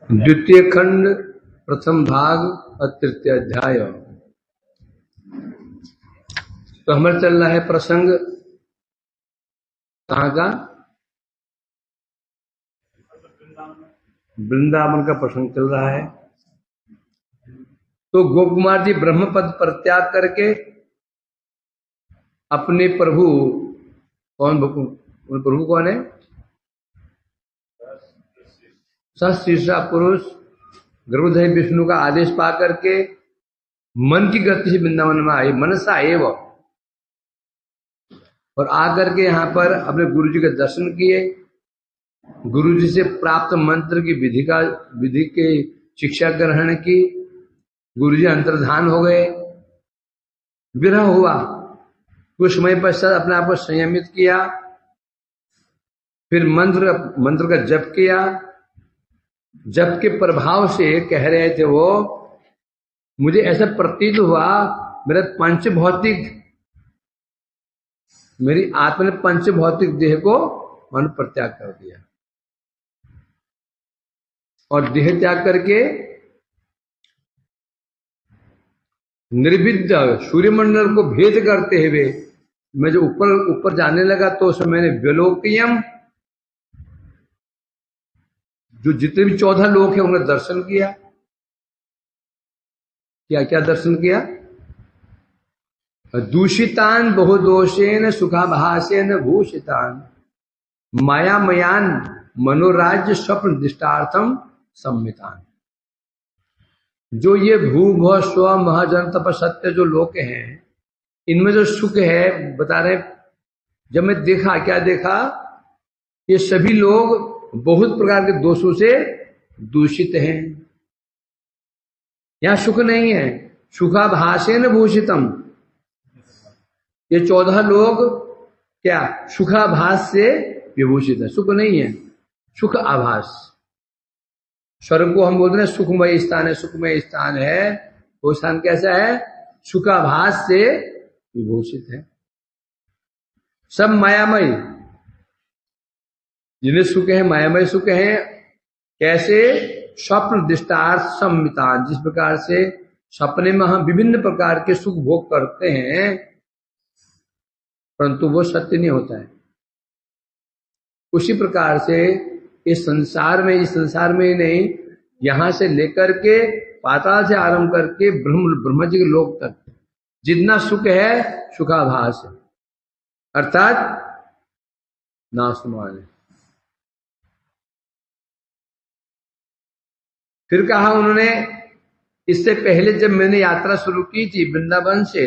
द्वितीय खंड प्रथम भाग और तृतीय अध्याय। तो हमारा चल रहा है प्रसंग कहाँ का? वृंदावन का प्रसंग चल रहा है। तो गोकुमार जी ब्रह्म पद परित्याग करके अपने प्रभु प्रभु कौन है? सहस्रीर्षा पुरुष गर्भोदय विष्णु का आदेश पा करके मन की गति से वृंदावन में आए, मनसा एव, और आकर के यहाँ पर अपने गुरु जी का दर्शन किए। गुरु जी से प्राप्त मंत्र की विधि के शिक्षा ग्रहण की। गुरु जी अंतर्धान हो गए, विरह हुआ। कुछ समय पश्चात अपने आप को संयमित किया, फिर मंत्र का जप किया। जप के प्रभाव से कह रहे थे वो, मुझे ऐसा प्रतीत हुआ मेरा मेरी आत्मा ने पंच भौतिक देह को मन परित्याग कर दिया, और देह त्याग करके निर्विद्य सूर्यमंडल को भेद करते हुए मैं जो ऊपर जाने लगा, तो उसमें मैंने व्यलोकयम, जो जितने भी 14 लोग हैं उन्हें दर्शन किया। क्या दर्शन किया? दूषितान बहुदोषेन सुखाभासेन भूषितान मायामयान मनोराज्य स्वप्न दृष्टार्थम सम्मितान। जो ये भूभ स्व महाजन तप सत्य जो लोक हैं, इनमें जो सुख है बता रहे, जब मैं देखा, क्या देखा? ये सभी लोग बहुत प्रकार के दोषों से दूषित हैं। यहां सुख नहीं है। सुखाभासेन भूषितम, ये 14 लोग क्या सुखाभास से विभूषित है, सुख नहीं है, सुख आभास। स्वर्ग को हम बोलते हैं सुखमय स्थान है, सुखमय स्थान है। वो स्थान कैसा है? सुखाभास से विभूषित है। सब मायामय, जिन्हें सुख है मायामय सुख है। कैसे? स्वप्न दृष्टार्थ सम्मितान, जिस प्रकार से सपने में हम विभिन्न प्रकार के सुख भोग करते हैं, परंतु वो सत्य नहीं होता है। उसी प्रकार से इस संसार में ही नहीं, यहां से लेकर के पाताल से आरंभ करके ब्रह्म जी के लोक तक जितना सुख है सुखाभास है, अर्थात नाशमान है। फिर कहा उन्होंने, इससे पहले जब मैंने यात्रा शुरू की थी वृंदावन से,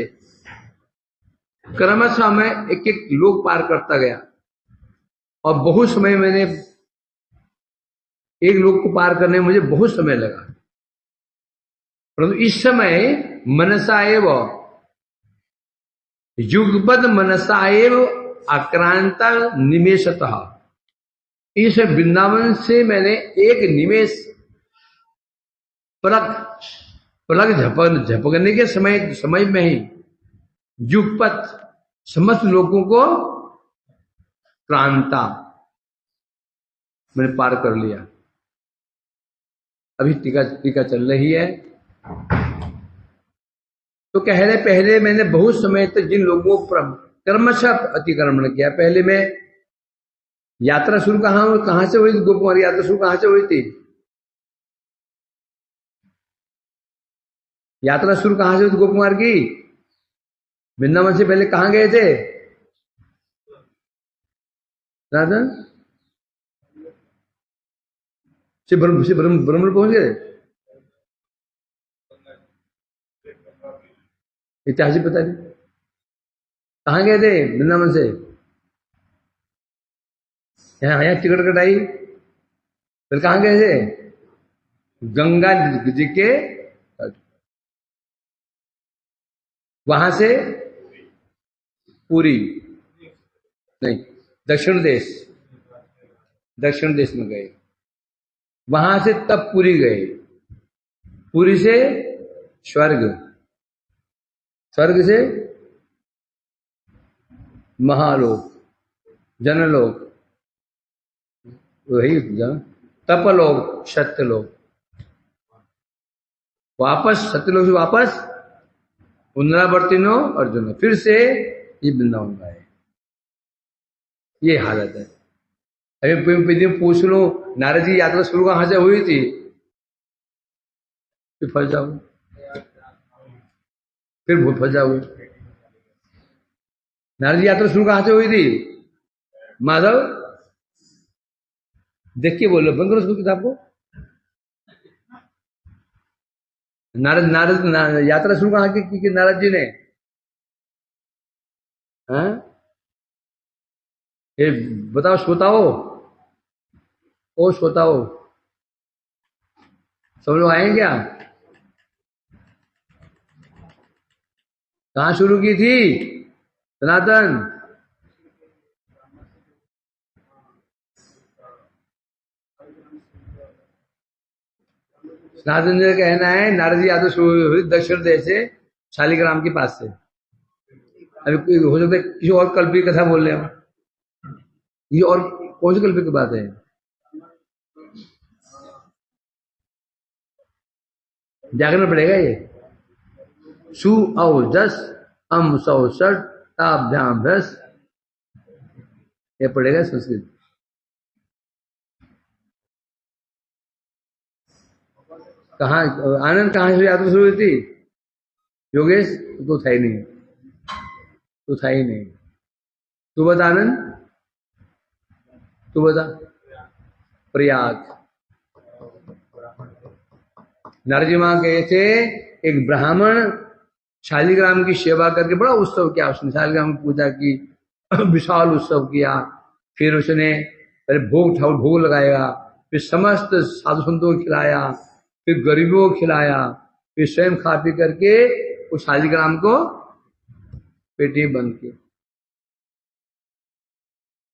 क्रमशः मैं एक एक लोक पार करता गया, और बहुत समय मैंने एक लोक को पार करने में मुझे बहुत समय लगा। परंतु इस समय मनसा एव युगपद मनसा एव आक्रांता निमेषतः, इस वृंदावन से मैंने एक निमेष पलक झपकने के समय में ही युगपत समस्त लोगों को क्रांता मैंने पार कर लिया। अभी टीका चल रही है। तो कह रहे, पहले मैंने बहुत समय तक जिन लोगों पर कर्मशः अतिक्रमण किया। पहले मैं यात्रा शुरू कहां से हुई थी? गोकुमार यात्रा शुरू कहां से हुई थी? यात्रा शुरू कहां से हुई थी गोकुमार की? वृंदावन से पहले कहां गए थे राधन? से ब्रह्म पहुंच गए। इतिहास पता नहीं कहां गए थे वृंदावन से। यहाँ टिकट कटाई, फिर कहां गए थे? गंगा जी के, वहां से पूरी नहीं, दक्षिण देश में गए। वहां से तब पुरी गए, पुरी से स्वर्ग से महालोक, जनलोक, वही तपलोक, सत्यलोक, वापस सत्यलोक से वापस पुनरावर्ती नो अर्जुन, फिर से ये वृंदावन का है, ये हालत है। अभी पूछ लो नारद जी यात्रा शुरू कहां से हुई थी, फिर फंस जाओ, फिर फंस जाओगे। नारद जी यात्रा शुरू कहां से हुई थी माधव, देख के बोलो, बंद करो उसको किताब को। नारद नारद यात्रा शुरू कहां की नारद जी ने, हाँ? ये बताओ श्रोताओ, ओ श्रोताओ, सब लोग आए क्या? कहां शुरू की थी सनातन? सनातन जी का कहना है नारद जी यात्रा शुरू हुई दक्षिण देश से, शालिग्राम के पास से। अभी हो सकता है किसी और कल्पित कथा बोल रहे हो, ये और कौन सी कल्पित की बात है? जागना पड़ेगा ये। सु औ जस अम सौ षट ताभ्याम रस, ये पड़ेगा संस्कृत। कहाँ आनंद कहाँ से यात्रा शुरू हुई थी योगेश? तो था ही नहीं, तो था ही नहीं। तू बता आनंद, तू बता। प्रयाग। नारद जी वहां गए थे, एक ब्राह्मण शालिग्राम की सेवा करके बड़ा उत्सव किया उसने, शालिग्राम की पूजा की, विशाल उत्सव किया। फिर उसने पहले भोग लगाया, फिर समस्त साधु संतों को खिलाया, फिर गरीबों को खिलाया, फिर स्वयं खा पी करके उस शालिग्राम को पेटी में बंद किया।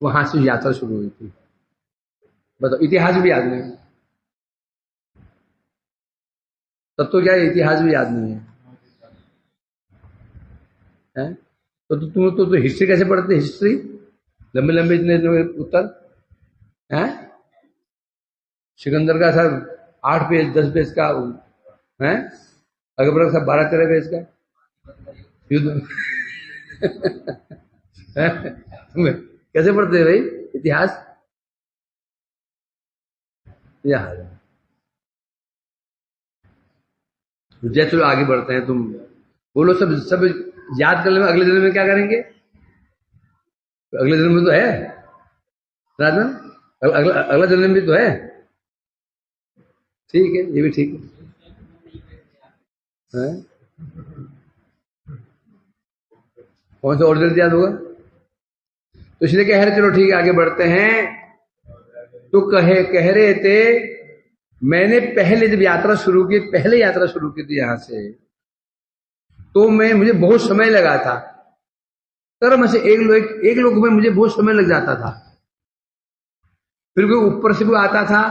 वहां से यात्रा शुरू हुई थी। बताओ, इतिहास भी याद नहीं, तब तो क्या इतिहास भी याद नहीं है, है? तुम तो हिस्ट्री कैसे पढ़ते? हिस्ट्री लंबे लंबे इतने उत्तर है। सिकंदर का सर 8 पेज 10 पेज का है, अकबर का सब 12-13 पेज का युद्ध। कैसे पढ़ते भाई इतिहास? यह हाल है। जय, चलो आगे बढ़ते हैं। तुम बोलो, सब सब याद कर ले, अगले दिन में क्या करेंगे? अगले दिन में तो है राजन, अगला अगला जन्म भी तो है। ठीक है, ये भी ठीक है। कौन सा और जल्दी याद होगा? तो इसलिए कह रहे, चलो ठीक है आगे बढ़ते हैं। तो कह रहे थे, मैंने पहले जब यात्रा शुरू की, पहले यात्रा शुरू की थी यहां से, तो मुझे बहुत समय लगा था। कर्म से एक लोग में मुझे बहुत समय लग जाता था। फिर कोई ऊपर से कोई आता था,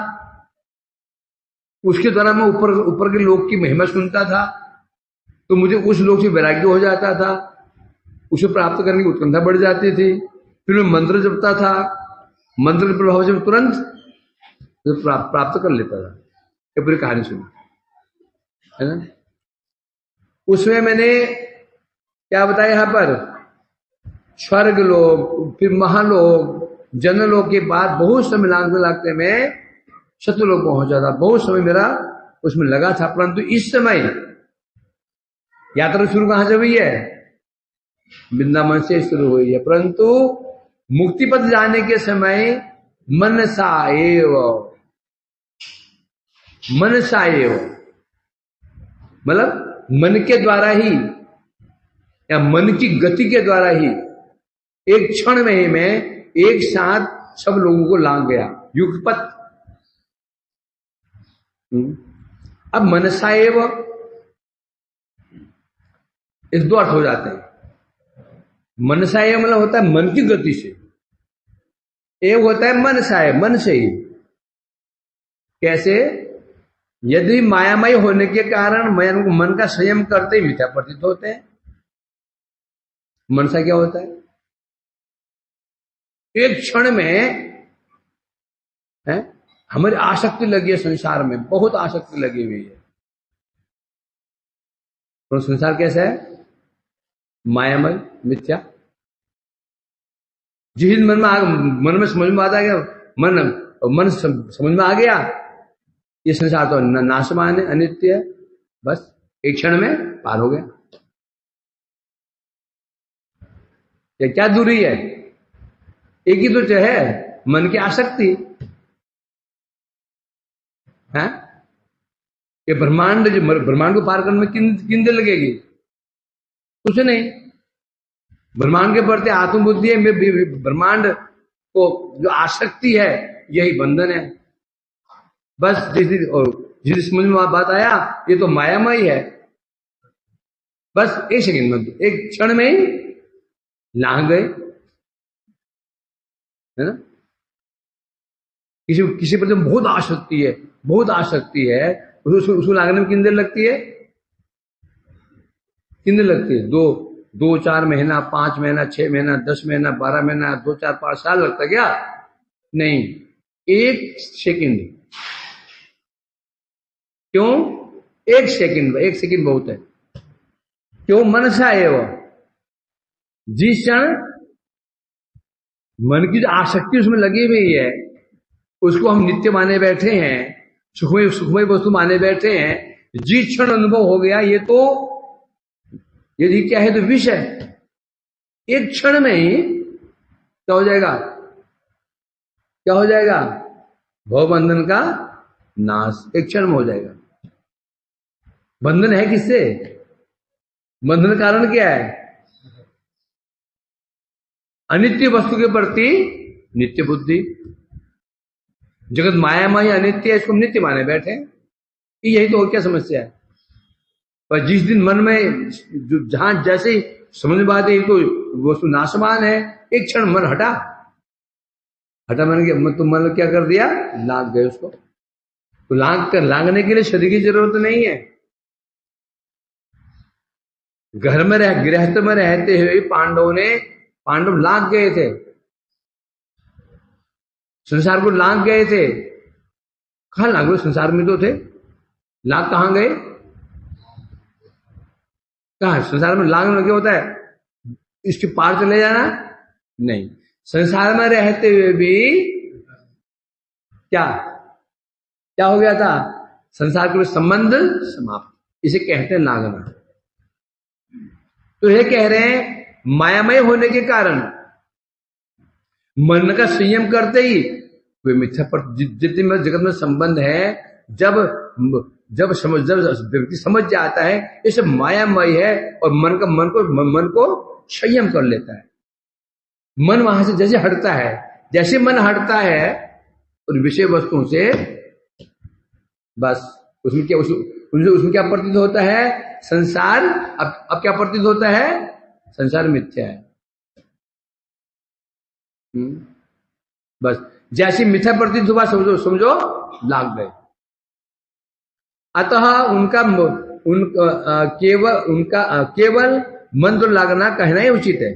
उसके द्वारा मैं ऊपर के लोग की महिमा सुनता था, तो मुझे उस लोग से वैराग्य हो जाता था, उसे प्राप्त करने की उत्कंठा बढ़ जाती थी। फिर मैं मंत्र जपता था, मंत्र के प्रभाव से तुरंत प्राप्त कर लेता था। ये पूरी कहानी सुनी है ना। उसमें मैंने क्या बताया यहां पर, स्वर्ग लोग, फिर महालोक, जनलोक के बाद बहुत समय लागते में शत्रुलोक पहुंच जाता। बहुत समय मेरा उसमें लगा था, परंतु इस समय यात्रा शुरू कहां से हुई है? वृंदावन से शुरू हुई है। परंतु मुक्ति पद जाने के समय मनसा एव, मतलब मन के द्वारा ही या मन की गति के द्वारा ही एक क्षण में ही मैं एक साथ सब लोगों को लांग गया, युगपत। अब मनसा एव इस दो अर्थ हो जाते हैं। मनसा एव मतलब होता है मन की गति से, एव होता है मनसा है, मन से ही। कैसे? यदि मायामय होने के कारण मन का संयम करते ही मिथ्या प्रतीत होते हैं। मनसा क्या होता है? एक क्षण में है हमारी आसक्ति लगी है, संसार में बहुत आसक्ति लगी हुई है। तो संसार कैसा है? मायामय, मिथ्या। जिस दिन मन में समझ में आता गया, मन समझ में आ गया, ये संसार तो नाशवान है, अनित्य है, बस एक क्षण में पार हो गया। ये क्या दूरी है? एक ही तो है, मन की आसक्ति है। ये ब्रह्मांड, जो ब्रह्मांड को पार करने में किन देर लगेगी? कुछ नहीं। ब्रह्मांड के प्रति आत्मबुद्धि है, ब्रह्मांड को जो आसक्ति है, यही बंधन है। बस जिस समझ में बात आया, ये तो मायामय है, बस एक सेकंड में, एक क्षण में ही लांग गए, है ना। किसी पर बहुत आसक्ति है, बहुत आसक्ति है, उसको लागने में कितनी देर लगती है? कितनी देर लगती है? 2-4 महीना, 5 महीना, 6 महीना, 10 महीना, 12 महीना, 2-4-5 साल लगता क्या? नहीं, एक सेकंड। क्यों? एक सेकंड बहुत है। क्यों? मनसा है वो। जिस क्षण मन की जो आसक्ति उसमें लगी हुई है, उसको हम नित्य माने बैठे हैं, सुखमय वस्तु माने बैठे हैं, जिस क्षण अनुभव हो गया ये तो, यदि क्या है तो विष है, एक क्षण में ही क्या हो जाएगा? क्या हो जाएगा? भवबंधन का नाश एक क्षण में हो जाएगा। बंधन है किससे? बंधन का कारण क्या है? अनित्य वस्तु के प्रति नित्य बुद्धि। जगत मायामय अनित्य है, इसको हम नित्य माने बैठे, यही तो और क्या समस्या है। पर जिस दिन मन में जहां जैसे ही समझ में आती है तो वस्तु नाशवान है, एक क्षण मन हटा मन, तो मन क्या कर दिया? लांग गए उसको। तो लांगने के लिए शरीर की जरूरत नहीं है। घर में गृहस्थ में रहते हुए पांडव लांग गए थे, संसार को लांग गए थे। कहां लांग गए? संसार में तो थे, लांग कहां गए? कहा संसार में लांग क्या होता है? इसके पार चले जाना? नहीं, संसार में रहते हुए भी क्या क्या हो गया था? संसार के संबंध समाप्त, इसे कहते हैं लांगना। तो ये कह रहे हैं मायामय होने के कारण मन का संयम करते ही वे मिथ्या पर जितने जगत में संबंध है, जब व्यक्ति समझ जाता है ये सब मायामय है, और मन को संयम कर लेता है। मन वहां से जैसे हटता है, जैसे मन हटता है उन विषय वस्तुओं से, बस उसमें क्या प्रतीत होता है? संसार। अब क्या प्रतीत होता है? संसार मिथ्या है। बस जैसी मिथ्या प्रतीत हुआ, समझो लाग गए। अतः केवल मंत्र लागना कहना ही उचित है।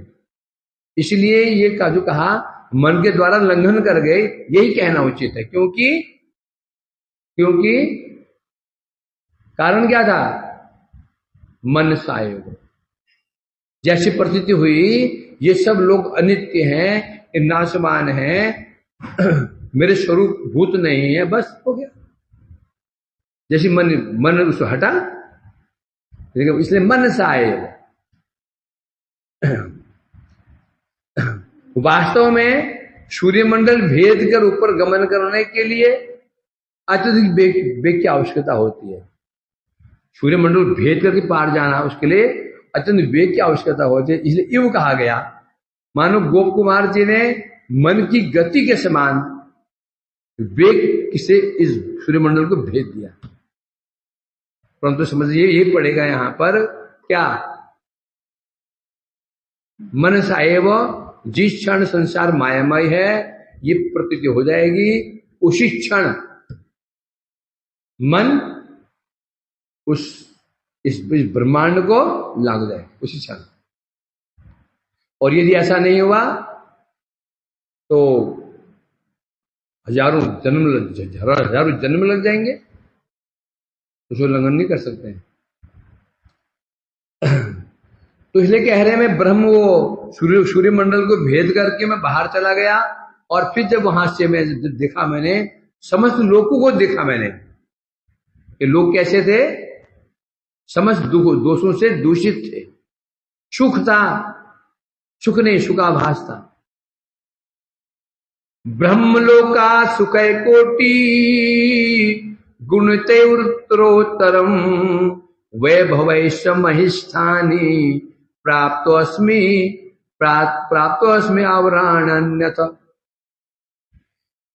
इसलिए ये जो कहा मन के द्वारा लंघन कर गए, यही कहना उचित है। क्योंकि कारण क्या था? मन सायोग। जैसी प्रतीति हुई ये सब लोग अनित्य हैं, नाशवान हैं, मेरे स्वरूप भूत नहीं है, बस हो गया। जैसे मन उसको हटा, इसलिए मन सायोग। वास्तव में सूर्यमंडल भेद कर ऊपर गमन करने के लिए अत्यधिक वेग की आवश्यकता होती है। सूर्यमंडल भेद करके पार जाना, उसके लिए अत्यंत वेग की आवश्यकता होती है। इसलिए इव कहा गया। मानो गोप कुमार जी ने मन की गति के समान वेग से इस सूर्यमंडल को भेद दिया। परंतु समझिए ये पड़ेगा यहां पर क्या? मन साएव, जिस क्षण संसार मायामय है ये प्रतीति हो जाएगी, उसी क्षण मन इस ब्रह्मांड को लाग जाए, उसी क्षण। और यदि ऐसा नहीं हुआ तो हजारों जन्म लग जाएंगे, उसको उल्लंघन नहीं कर सकते हैं। तो इसलिए कह रहे हैं मैं ब्रह्म वो सूर्य मंडल को भेद करके मैं बाहर चला गया, और फिर जब वहां से मैं देखा, मैंने समस्त लोगों को देखा मैंने, ये लोग कैसे थे, समस्त दोषों से दूषित थे, सुख था, सुख नहीं सुखाभास था। ब्रह्मलोका सुखय कोटि गुणतैरुत्तरोत्तरम वैभवैश्च महिष्ठानि प्राप्तोऽस्मि आवराण्यथ।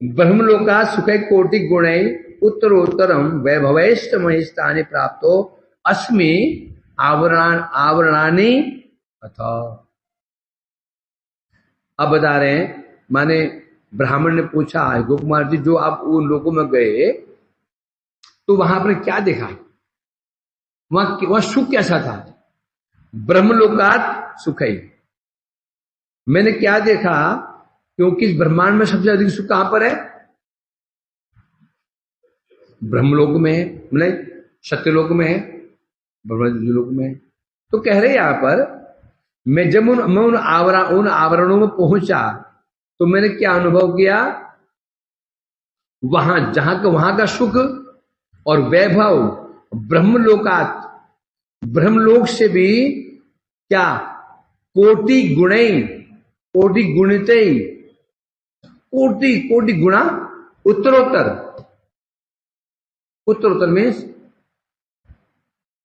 ब्रह्मलोका सुखय कोटि गुणै उत्तरोत्तरम वैभवैश्च महिष्ठानि प्राप्तो अस्मि आवरणानि अथ। अब बता रहे हैं, माने ब्राह्मण ने पूछा, गोकुमार जी जो आप उन लोगों में गए तो वहां पर क्या देखा, वहां सुख कैसा था? ब्रह्मलोकात सुख है। मैंने क्या देखा, क्योंकि इस ब्रह्मांड में सबसे अधिक सुख कहां पर है? ब्रह्मलोक में है, मतलब सत्यलोक में है, ब्रह्मलोक में है। तो कह रहे यहां पर मैं जब उन आवरणों में पहुंचा तो मैंने क्या अनुभव किया, वहां का सुख और वैभव ब्रह्मलोकात, ब्रह्मलोक से भी क्या, कोटि गुणा उत्तरोत्तर। उत्तरोत्तर मीन्स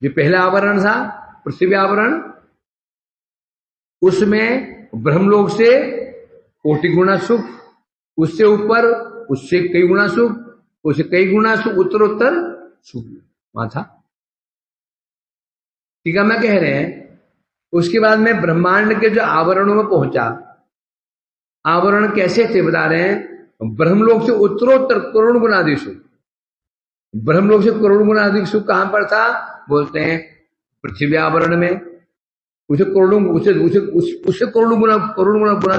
जो पहला आवरण था पृथ्वी आवरण, उसमें ब्रह्मलोक से कोटि गुना सुख, उससे ऊपर उससे कई गुना सुख, उससे कई गुना सुख, उत्तरोत्तर सुख वहां था। ठीक है, मैं कह रहे हैं उसके बाद में ब्रह्मांड के जो आवरणों में पहुंचा, आवरण कैसे थे बता रहे हैं, ब्रह्मलोक से उत्तरोत्तर करोड़ गुना अधिक सुख। ब्रह्मलोक से करोड़ गुना अधिक सुख कहां पर था? बोलते हैं पृथ्वी आवरण में। उसे करोड़ गुना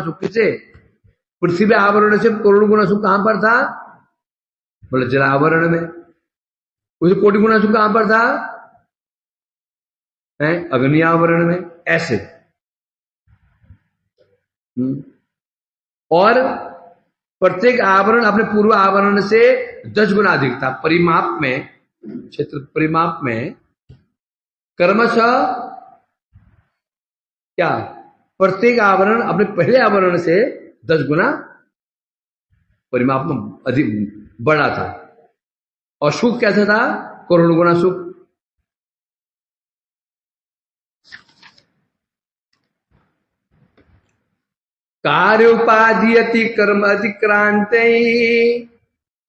सुख किसे? पृथ्वी आवरण से करोड़ गुना सुख कहां पर था? बोले जल आवरण में। उसे कोटि गुना सुख कहां पर था? अग्नि आवरण में। ऐसे और प्रत्येक आवरण अपने पूर्व आवरण से 10 गुना अधिक था। परिमाप में, क्षेत्र परिमाप में कर्मशः क्या, प्रत्येक आवरण अपने पहले आवरण से 10 गुना परिमाप में अधिक बड़ा था। और सुख कैसा था? करोड़ गुना सुख। कार्योपाधि कर्म अधिक्रांत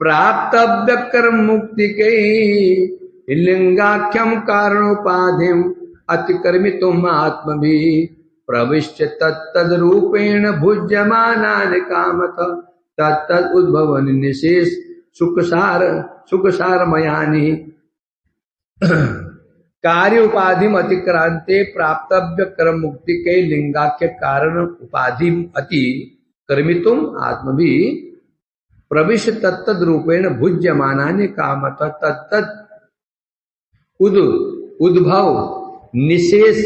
प्राप्तव्य कर्म मुक्ति के लिंगाख्यम कारणोपाधिम अतिकर्मितुम आत्मभि प्रविश्य तत्तद रूपेण भुज्यमानानि कामत तत्तद उद्भवन निशेष सुखसार मयानि। कार्य उपाधि अतिक्रांते प्राप्तव्य कर्म मुक्ति के लिंगाख्य कारण उपाधि अति कर्मितुम आत्मभि प्रविश्य तत्तद रूपेण भुज्यमानानि कामत तत्तद उद्भव निशेष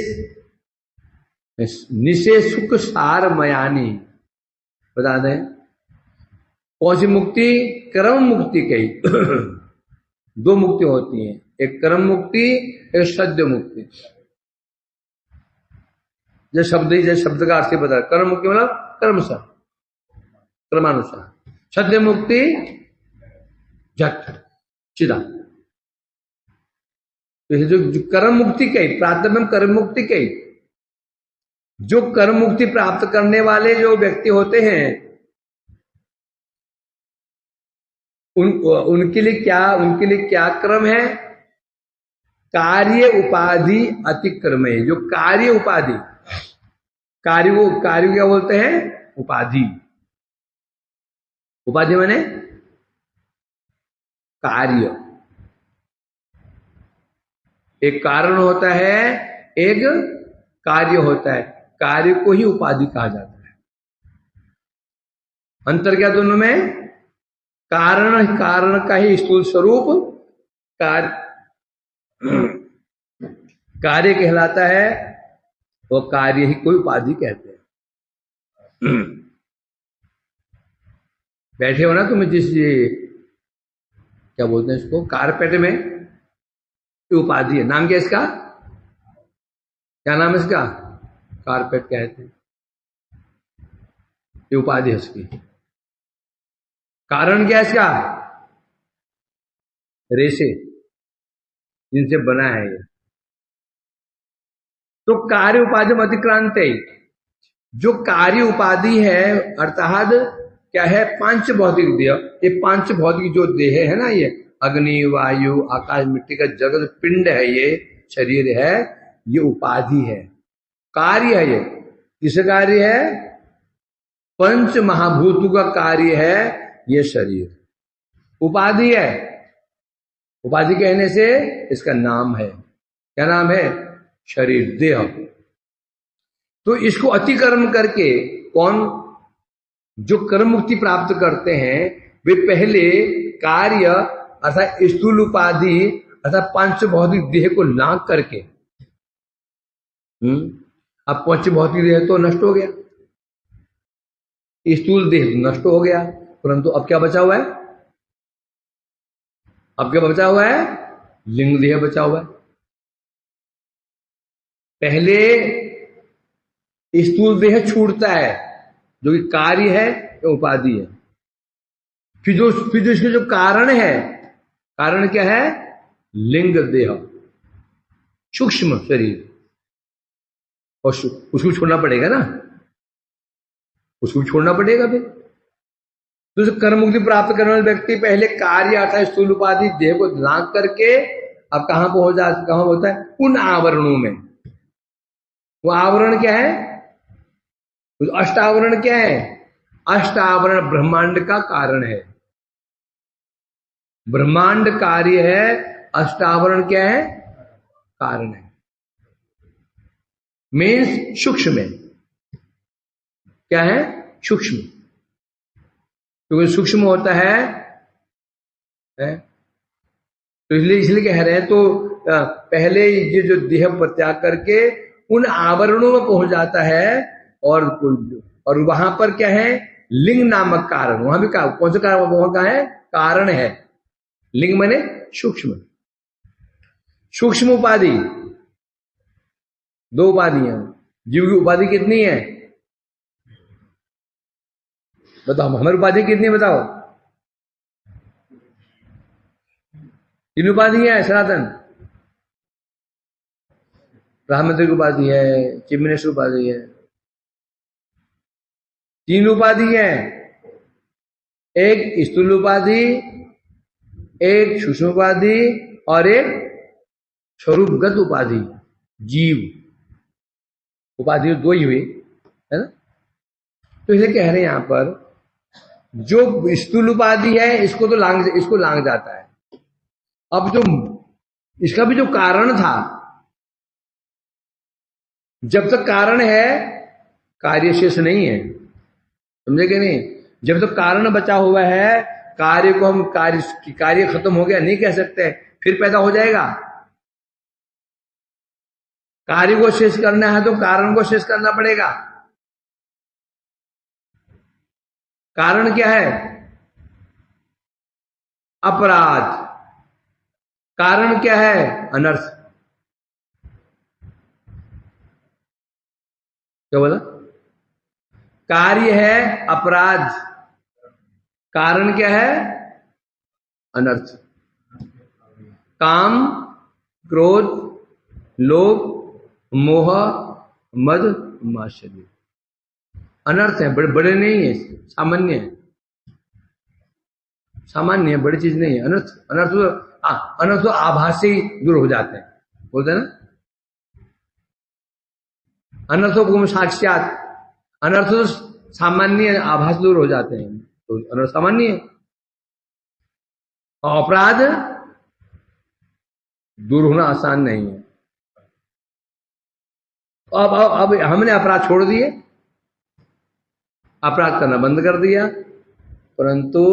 सुख सार मयानी। बता दें कौन सी मुक्ति? कर्म मुक्ति कही। दो मुक्ति होती हैं, एक कर्म मुक्ति, एक सद्य मुक्ति। जैसे शब्द का अर्थ बता, कर्म मुक्ति मतलब कर्मशः, कर्मानुसार। सद्य मुक्ति झट सीधा। जो कर्म मुक्ति कही, प्रारब्ध कर्म मुक्ति कही, जो कर्म मुक्ति प्राप्त करने वाले जो व्यक्ति होते हैं उनके लिए क्या क्रम है? कार्य उपाधि अतिक्रम है। जो कार्य उपाधि, कार्य क्या बोलते हैं? उपाधि। उपाधि माने कार्य। एक कारण होता है, एक कार्य होता है। कार्य को ही उपाधि कहा जाता है। अंतर क्या दोनों में? कारण का ही स्थूल स्वरूप कार्य कहलाता है, वो कार्य ही कोई उपाधि कहते हैं। बैठे हो ना तुम जिस ये क्या बोलते हैं इसको, कारपेट में, ये उपाधि है। नाम क्या है इसका? क्या नाम है इसका? कारपेट कहते हैं। ये उपाधि है इसकी। कारण क्या है इसका? रेशे जिनसे बना है ये। तो कार्य उपाधि में अतिक्रांत है। जो कार्य उपाधि है अर्थात क्या है? पांच भौतिक देह। ये पांच भौतिक जो देह है ना, ये अग्नि, वायु, आकाश, मिट्टी का जगत पिंड है, ये शरीर है, ये उपाधि है, कार्य है। ये किस कार्य है? पंच महाभूतों का कार्य है ये शरीर। उपाधि है। उपाधि कहने से इसका नाम है, क्या नाम है? शरीर, देह। तो इसको अतिक्रमण करके कौन, जो कर्म मुक्ति प्राप्त करते हैं, वे पहले कार्य अर्थात स्थूल उपाधि अर्थात पंच भौतिक देह को लांग करके, अब पंच भौतिक देह तो नष्ट हो गया, स्थूल देह नष्ट हो गया, परंतु अब क्या बचा हुआ है? अब क्या बचा हुआ है? लिंग देह बचा हुआ है। पहले स्थूल देह छूटता है जो कि कार्य है या उपाधि है। फिर जो इसके जो कारण है, कारण क्या है? लिंग देह, सूक्ष्म शरीर। और उसको छोड़ना पड़ेगा ना, उसको छोड़ना पड़ेगा। फिर तो कर्म मुक्ति प्राप्त करने वाले व्यक्ति पहले कार्य अर्थात स्थूल उपाधि देह को लांग करके अब कहां कहां होता है? उन आवरणों में। वो आवरण क्या है? अष्टावरण क्या है? अष्टावरण ब्रह्मांड का कारण है। ब्रह्मांड कार्य है, अष्टावरण क्या है? कारण है। मीन्स सूक्ष्म है। क्या है? सूक्ष्म। क्योंकि सूक्ष्म होता है तो इसलिए कह रहे हैं। तो पहले ये जो देह प्रत्याग करके उन आवरणों में पहुंच जाता है और वहां पर क्या है? लिंग नामक कारण। वहां भी कौन सा कारण? वहां का है कारण है। लिंग माने सूक्ष्म। सूक्ष्म उपाधि, दो उपाधियां। जीव की उपाधि कितनी है बताओ? हमारी उपाधि कितनी बताओ? तीन उपाधि है सनातन। प्रधानमंत्री की उपाधि है, चीफ मिनिस्टर उपाधि है। तीन उपाधि है, एक स्थूल उपाधि, एक सूक्ष्म उपाधि और एक स्वरूपगत उपाधि। जीव उपाधि दो ही हुई है ना। तो इसे कह रहे हैं यहां पर जो स्थूल उपाधि है इसको लांग जाता है। अब जो इसका भी जो कारण था, जब तक कारण है कार्य शेष नहीं है, समझे कि नहीं? जब तक कारण बचा हुआ है, कार्य को हम कार्य खत्म हो गया नहीं कह सकते, फिर पैदा हो जाएगा। कार्य को शेष करना है तो कारण को शेष करना पड़ेगा। कारण क्या है? अपराध। कारण क्या है? अनर्थ। क्या बोला? कार्य है अपराध, कारण क्या है? अनर्थ। काम, क्रोध, लोभ, मोह, मद, मात्सर्य अनर्थ है। बड़े बड़े नहीं है, सामान्य है। सामान्य है, बड़ी चीज नहीं है। अनर्थ तो आभास से ही दूर हो जाते हैं, बोलते हैं ना। अनर्थों को साक्षात, अनर्थ तो सामान्य आभास दूर हो जाते हैं, तो अनर्थ सामान्य है। और अपराध दूर होना आसान नहीं है। अब हमने अपराध छोड़ दिए, अपराध करना बंद कर दिया, परंतु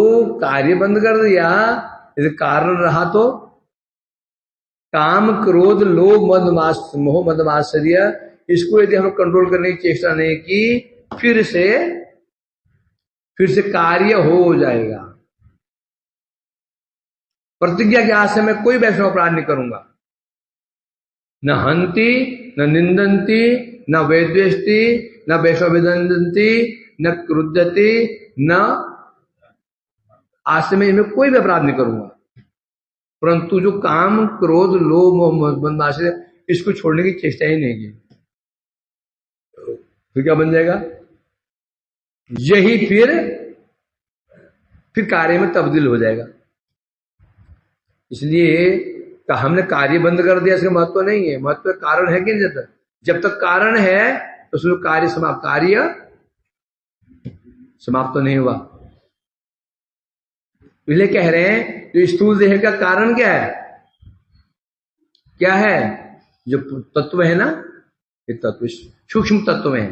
कार्य बंद कर दिया। यदि कारण रहा तो काम, क्रोध, लोभ, मद, मोह, मद, मात्सर्य इसको यदि हम कंट्रोल करने की चेष्टा नहीं की, फिर से कार्य हो जाएगा। प्रतिज्ञा के आज से मैं कोई वैष्णव अपराध नहीं करूंगा, न हंति, न निंदंती, न वैद्वेष्टि, न वैष्णविदंती, न क्रुद्धति, न, आज से मैं इनमें कोई भी अपराध नहीं करूंगा। परंतु जो काम, क्रोध, लोभ, मोह, मद, आश्चर्य, इसको छोड़ने की चेष्टा ही नहीं की, फिर क्या बन जाएगा? यही फिर कार्य में तब्दील हो जाएगा। इसलिए हमने कार्य बंद कर दिया, इसका महत्व नहीं है। महत्व कारण है कि नहीं? जब तक कारण है तो उसमें कार्य समाप्त तो नहीं हुआ। इसलिए कह रहे हैं तो स्थूल देह का कारण क्या है? क्या है? जो तत्व है ना, ये तत्व सूक्ष्म तत्व है।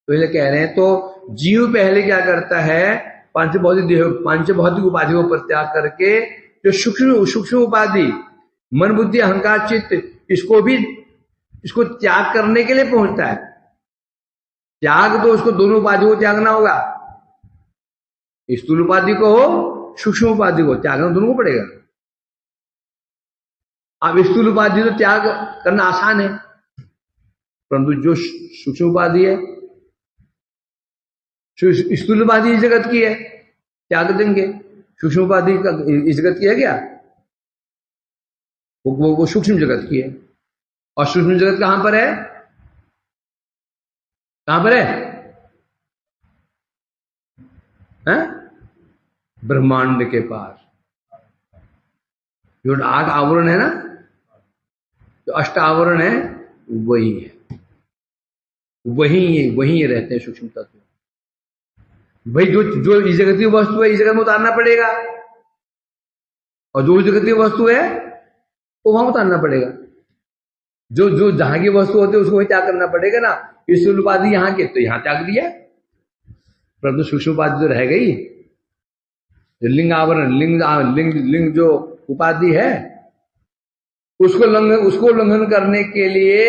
तो इसलिए कह रहे हैं तो जीव पहले क्या करता है? पंचभौतिक उपाधि को परित्याग करके जो सूक्ष्म उपाधि मन, बुद्धि, अहंकार, चित्त, इसको त्याग करने के लिए पहुंचता है। त्याग तो उसको दोनों उपाधि को त्यागना होगा, स्थूल उपाधि को हो, सूक्ष्म उपाधि को त्यागना दोनों को पड़ेगा। अब स्थूल उपाधि तो त्याग करना आसान है, परंतु जो सूक्ष्म उपाधि है, स्थूल उपाधि इस जगत की है, त्याग देंगे। सूक्ष्म उपाधि इस जगत की है क्या? वो सूक्ष्म जगत की है। और सूक्ष्म जगत कहां पर है? कहां पर है? ब्रह्मांड के पास। जो 8 आवरण है ना, जो 8 आवरण है, वही है, वही रहते हैं सूक्ष्म तत्व। भाई जो इस जगत की वस्तु है, इस जगत में उतारना पड़ेगा, और जो जगत की वस्तु है वो वहां उतारना पड़ेगा। जो जहां की वस्तु होती है उसको वही त्याग करना पड़ेगा ना। स्थूल उपाधि यहाँ के तो यहां त्याग दिया, परंतु सूक्ष्म उपाधि तो रह गई। लिंग आवरण, लिंग जो उपाधि है, उसको उल्लंघन करने के लिए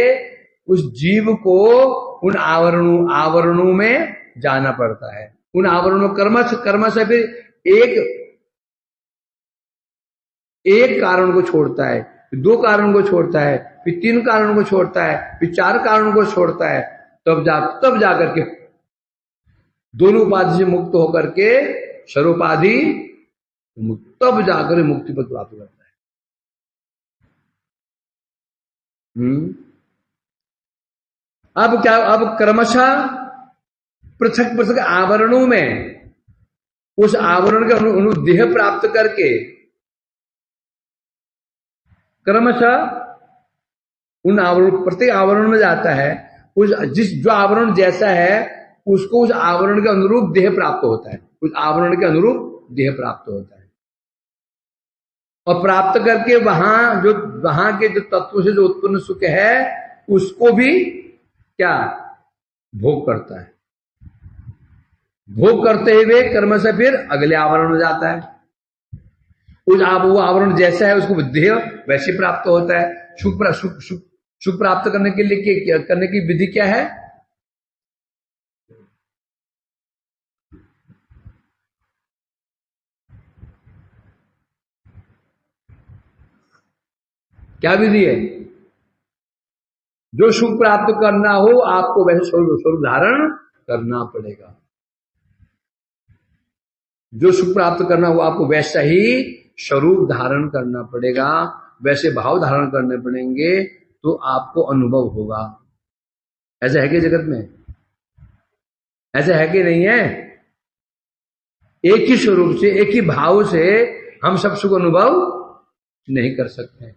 उस जीव को उन आवरणों में जाना पड़ता है। उन आवरणों कर्म से फिर एक कारण को छोड़ता है, फिर 2 कारण को छोड़ता है, फिर 3 कारण को छोड़ता है, फिर 4 कारण को छोड़ता है, तब जाकर के दोनों उपाधि से मुक्त होकर के सर्वोपाधि तब जाकर मुक्ति पद प्राप्त करता है। अब क्या? अब क्रमशः पृथक आवरणों में उस आवरण का देह प्राप्त करके क्रमशः उन आवरण, प्रत्येक आवरण में जाता है। जो आवरण जैसा है उसको उस आवरण के अनुरूप देह प्राप्त होता है, उस आवरण के अनुरूप देह प्राप्त होता है। और प्राप्त करके वहां के जो तत्व से जो उत्पन्न सुख है उसको भी क्या भोग करता है। भोग करते हुए कर्म से फिर अगले आवरण में जाता है। वो आवरण जैसा है उसको देह वैसे प्राप्त होता है। सुख प्राप्त करने के लिए करने की विधि क्या है? क्या विधि है? जो सुख प्राप्त करना हो आपको वैसे स्वरूप धारण करना पड़ेगा। जो सुख प्राप्त करना हो आपको वैसा ही स्वरूप धारण करना पड़ेगा, वैसे भाव धारण करने पड़ेंगे, तो आपको अनुभव होगा। ऐसा है कि जगत में? ऐसा है कि नहीं है? एक ही स्वरूप से, एक ही भाव से हम सब सुख अनुभव नहीं कर सकते।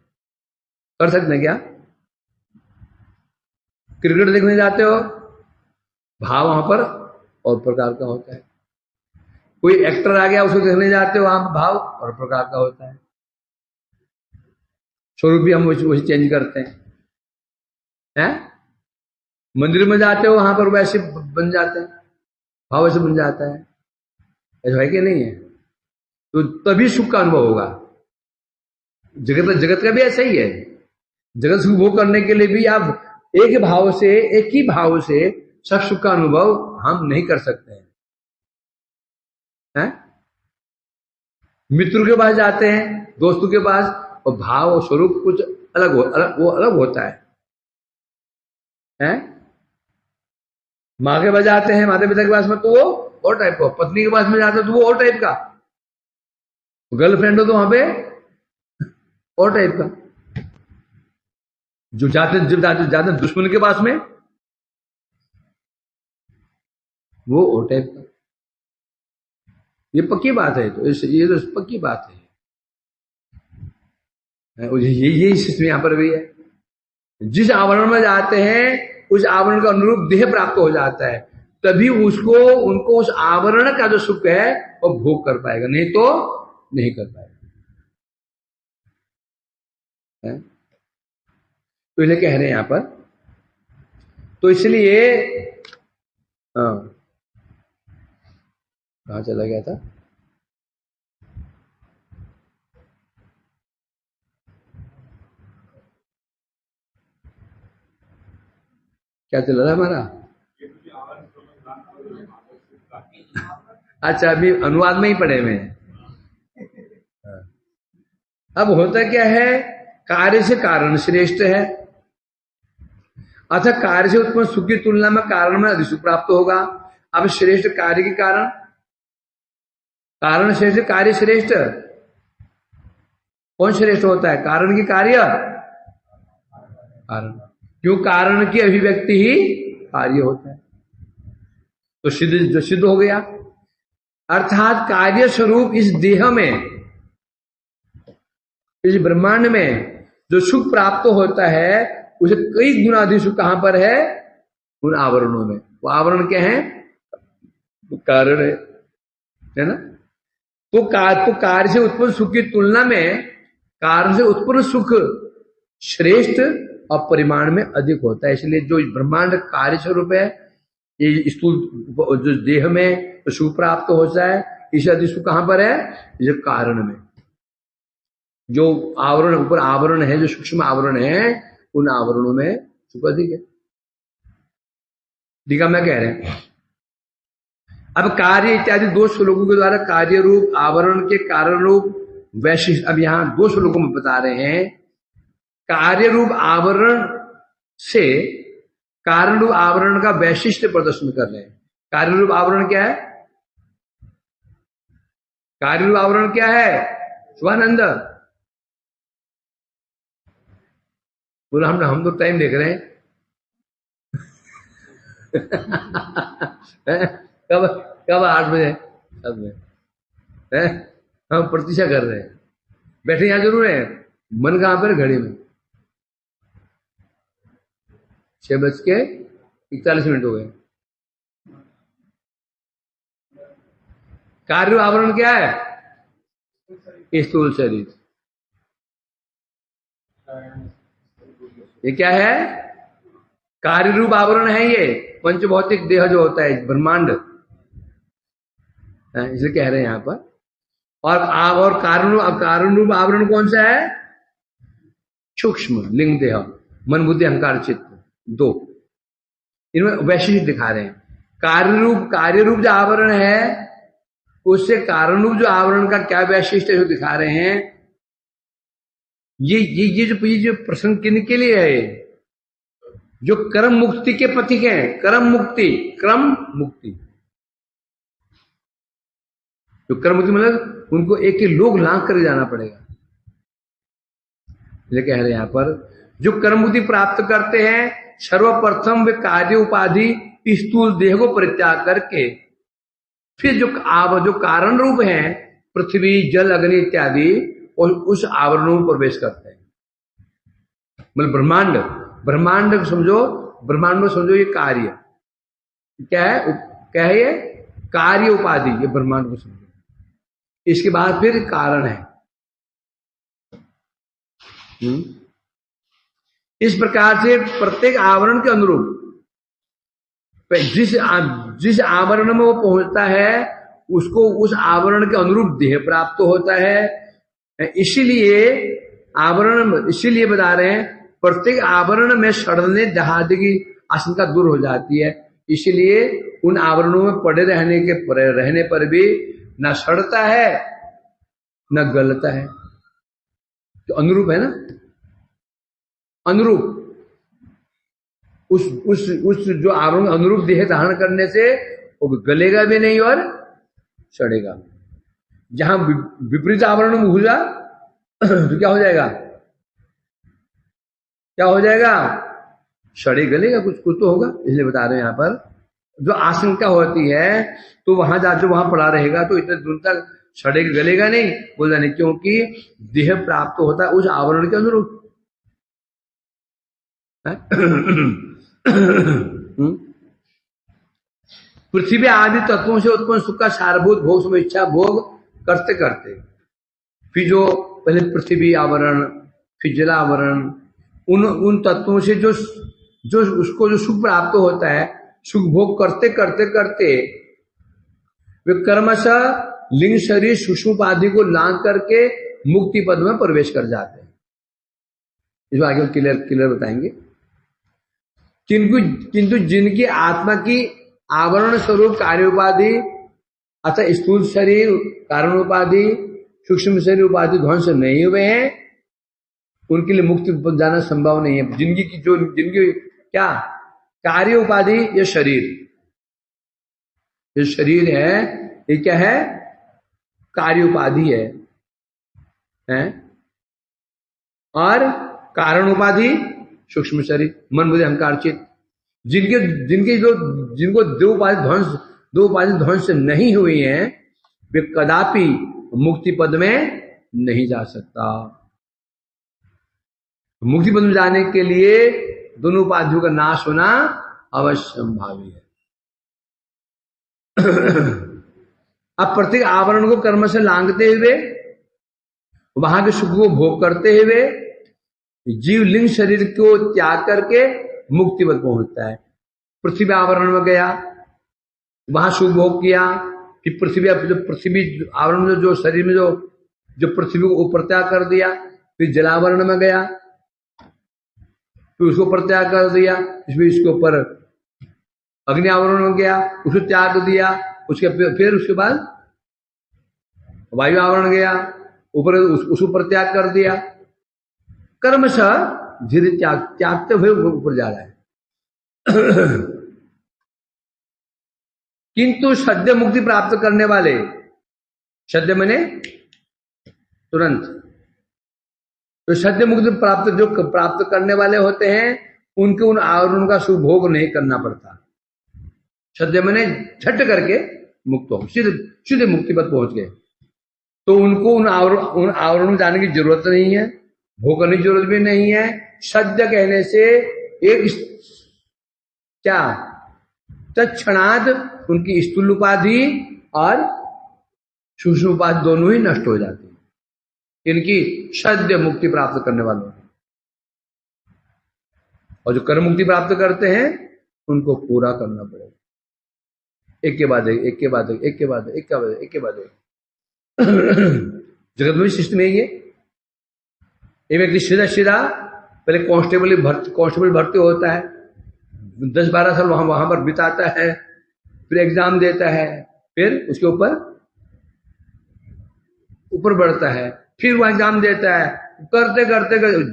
कर सकते हैं क्या? क्रिकेट देखने जाते हो, भाव वहां पर और प्रकार का होता है। कोई एक्टर आ गया उसको देखने जाते हो, वहां भाव और प्रकार का होता है। स्वरूप भी हम वही चेंज करते हैं। मंदिर में जाते हो, वहां पर वैसे बन जाते हैं, भाव वैसे बन जाता है। ऐसा है कि नहीं है? तो तभी सुख का अनुभव होगा। जगत का भी ऐसा ही है। जगत सुख भोग करने के लिए भी आप एक भाव से, एक ही भाव से सब सुख का अनुभव हम नहीं कर सकते हैं। मित्रों के पास जाते हैं, दोस्तों के पास, और भाव और स्वरूप कुछ वो अलग होता है? माँ के पास जाते हैं, माता पिता के पास में, तो वो और टाइप का, पत्नी के पास में जाते हैं तो वो और टाइप का, गर्लफ्रेंड हो तो वहां पे और टाइप का, जब जाते दुश्मन के पास में वो और टाइप का। ये पक्की बात है, तो ये तो पक्की बात है। ये सिस्टम यहां पर भी है। जिस आवरण में जाते हैं उस आवरण का अनुरूप देह प्राप्त हो जाता है, तभी उनको उस आवरण का जो सुख है वो भोग कर पाएगा, नहीं तो नहीं कर पाएगा। तो इसलिए कह रहे हैं यहां पर, तो इसलिए कहां चला गया था? क्या चल रहा है हमारा? अच्छा, अभी अनुवाद में ही पढ़े हुए हैं। अब होता क्या है, कार्य से कारण श्रेष्ठ है, अतः कार्य से उत्पन्न सुख की तुलना में कारण में अधिक सुख प्राप्त होगा। अब श्रेष्ठ कार्य के कारण, कारण श्रेष्ठ, कार्य श्रेष्ठ। कौन श्रेष्ठ होता है? कारण की कार्य, कारण, क्यों? कारण की अभिव्यक्ति ही कार्य होता है, तो सिद्ध हो गया। अर्थात कार्य स्वरूप इस देह में, इस ब्रह्मांड में जो सुख प्राप्त होता है उसे कई गुना अधिक सुख कहां पर है? उन आवरणों में। वो आवरण क्या है? कारण है ना? तो कार्य से उत्पन्न सुख की तुलना में कारण से उत्पन्न सुख श्रेष्ठ और परिमाण में अधिक होता है। इसलिए जो ब्रह्मांड कार्य स्वरूप है, ये स्थूल जो देह में तो सुख प्राप्त होता है, इससे अधिक सुख कहां पर है? ये कारण में। जो आवरण, ऊपर आवरण है, जो सूक्ष्म आवरण है, उन आवरणों में सुख अधिक है। ठीक है, मैं कह रहे हैं। अब कार्य इत्यादि दो श्लोकों के द्वारा कार्य रूप, आवरण के कारण रूप, वैशिष्ट, अब यहां दो श्लोकों में बता रहे हैं। कार्य रूप आवरण से कारण रूप आवरण का वैशिष्ट प्रदर्शन कर रहे हैं। कार्य रूप आवरण क्या है? कार्य रूप आवरण क्या है? शिवानंद बोला, हम तो टाइम देख रहे हैं। कब 8 बजे सब में हम प्रतीक्षा कर रहे हैं, बैठे यहां जरूर है, मन कहां पर? घड़ी में 6:41 हो गए। कार्य आवरण क्या है? स्थूल शरीर। ये क्या है? कार्य रूप आवरण है ये पंचभौतिक देह जो होता है, ब्रह्मांड, इसे कह रहे हैं यहां पर। और कारण रूप आवरण कौन सा है? सूक्ष्म लिंग देह, मन बुद्धि अहंकार चित्त, दो। इनमें वैशिष्ट दिखा रहे हैं। कार्य रूप जो आवरण है उससे कारण रूप जो आवरण का क्या वैशिष्ट है, जो दिखा रहे हैं। ये जो प्रश्न किनके लिए है? जो कर्म मुक्ति के प्रतीक हैं। क्रम मुक्ति जो कर्म मुक्ति मतलब उनको एक एक लोग लांघ कर जाना पड़ेगा। ये कह रहे हैं यहां पर, जो कर्म मुक्ति प्राप्त करते हैं सर्वप्रथम वे कार्य उपाधि स्थूल देह को परित्याग करके फिर जो कारण रूप है पृथ्वी जल अग्नि इत्यादि, और उस आवरणों में प्रवेश करते हैं। मतलब ब्रह्मांड को समझो, ब्रह्मांड में समझो ये कार्य क्या है ये कार्य उपाधि, ये ब्रह्मांड को समझो। इसके बाद फिर कारण है। इस प्रकार से प्रत्येक आवरण के अनुरूप जिस आवरण में वो पहुंचता है उसको उस आवरण के अनुरूप देह प्राप्त होता है। इसीलिए बता रहे हैं प्रत्येक आवरण में सड़ने दहाड़ने की आशंका दूर हो जाती है। इसलिए उन आवरणों में पड़े रहने पर भी न सड़ता है न गलता है। तो अनुरूप है ना, अनुरूप उस जो आवरण अनुरूप देह धारण करने से वो गलेगा भी नहीं और सड़ेगा। जहां विपरीत आवरण में घुसा तो क्या हो जाएगा, क्या हो जाएगा, सड़े गलेगा, कुछ कुछ तो होगा। इसलिए बता रहे हैं यहाँ पर जो आशंका होती है तो वहां जाकर वहां पड़ा रहेगा तो इतने दूर तक सड़ेगा गलेगा नहीं, बोला नहीं, क्योंकि देह प्राप्त होता है उस आवरण के अनुरूप। पृथ्वी आदि तत्वों से उत्पन्न सुख का सारभूत भोग सब इच्छा भोग करते करते फिर जो पहले पृथ्वी आवरण फिर जलावरण, उन तत्वों से जो जो उसको जो सुख प्राप्त होता है, सुख भोग करते करते करते वे कर्मशः लिंग शरीर सुषुप्ति को लांग करके मुक्ति पद में प्रवेश कर जाते हैं। इसको आगे क्लियर बताएंगे। किंतु जिनकी आत्मा की आवरण स्वरूप कार्य उपाधि अतः स्थूल शरीर कारण उपाधि सूक्ष्म शरीर उपाधि ध्वंस नहीं हुए हैं, उनके लिए मुक्ति पद जाना संभव नहीं है। जिनकी क्या कार्य उपाधि, ये शरीर है, ये क्या है, कार्य उपाधि है? और कारण उपाधि सूक्ष्म शरीर मन बुद्धि अहंकार चित्त, जिनको दो उपाधि ध्वंस नहीं हुई हैं, वे कदापि मुक्ति पद में नहीं जा सकता। मुक्ति पद में जाने के लिए दोनों उपाधियों का नाश होना अवश्यंभावी है। अब प्रत्येक आवरण को कर्म से लांघते हुए वहां के सुख को भोग करते हुए जीव लिंग शरीर को त्याग करके मुक्ति पद पहुंचता है। पृथ्वी आवरण में गया, वहां सुख भोग किया, फिर पृथ्वी आवरण में जो शरीर में जो पृथ्वी को ऊपर त्याग कर दिया, फिर जलावरण में गया, फिर उसको प्रत्याग कर दिया, इसके ऊपर अग्नि आवरण में गया, उसको त्याग दिया, फिर उसके बाद वायु आवरण गया, ऊपर उसको प्रत्याग कर दिया। कर्मशः धीरे त्यागते हुए ऊपर जा रहा है। किंतु सद्य मुक्ति प्राप्त करने वाले, सद्य माने तुरंत, तो सद्य मुक्ति प्राप्त करने वाले होते हैं, उनके उन आवरण का सुभोग नहीं करना पड़ता। सद्य माने झट करके मुक्त हो, सीधे मुक्ति पर पहुंच गए, तो उनको उन आवरण में जाने की जरूरत नहीं है, भोग करने की जरूरत भी नहीं है। सद्य कहने से एक क्या तत्क्षणाद उनकी स्थूल उपाधि और सूक्ष्म उपाधि दोनों ही नष्ट हो जाती है इनकी सद्य मुक्ति प्राप्त करने वालों। और जो कर्म मुक्ति प्राप्त करते हैं उनको पूरा करना पड़ेगा, एक के बाद एक, एक के बाद एक, एक के बाद एक, एक के बाद एक के बाद एक। जगत में सिस्टम है ये। व्यक्ति सीधा पहले कांस्टेबल भर्ती होता है, 10-12 साल वहां पर बिताता है, फिर एग्जाम देता है, फिर उसके ऊपर बढ़ता है, फिर वो एग्जाम देता है, करते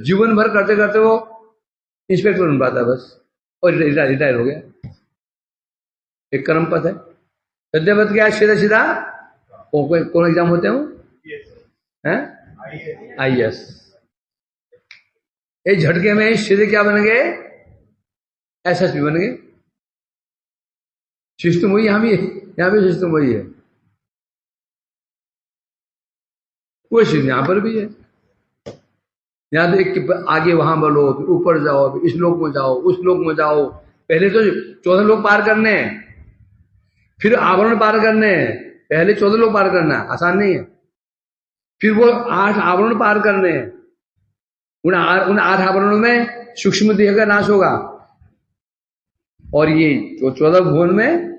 जीवन भर करते वो इंस्पेक्टर बन पाता है बस, और रिटायर हो गया। एक कर्म पथ है। सद्यपथ क्या है, सीधा कौन एग्जाम होते हैं, IAS। एक झटके में सीधे क्या बन गए, SSP बन गए। सिस्टम वही, यहाँ भी सिस्टम वही है, वो सिस्टम यहां पर भी है। यहां तो एक आगे वहां बढ़ो, फिर ऊपर जाओ, फिर इस लोक में जाओ, उस लोक में जाओ। पहले तो 14 लोग पार करने हैं, फिर आवरण पार करने हैं। पहले 14 लोग पार करना आसान नहीं है, फिर वो 8 आवरण पार करने हैं। उन 8 आवरणों में सूक्ष्म देह का नाश होगा, और ये 14 भुवन में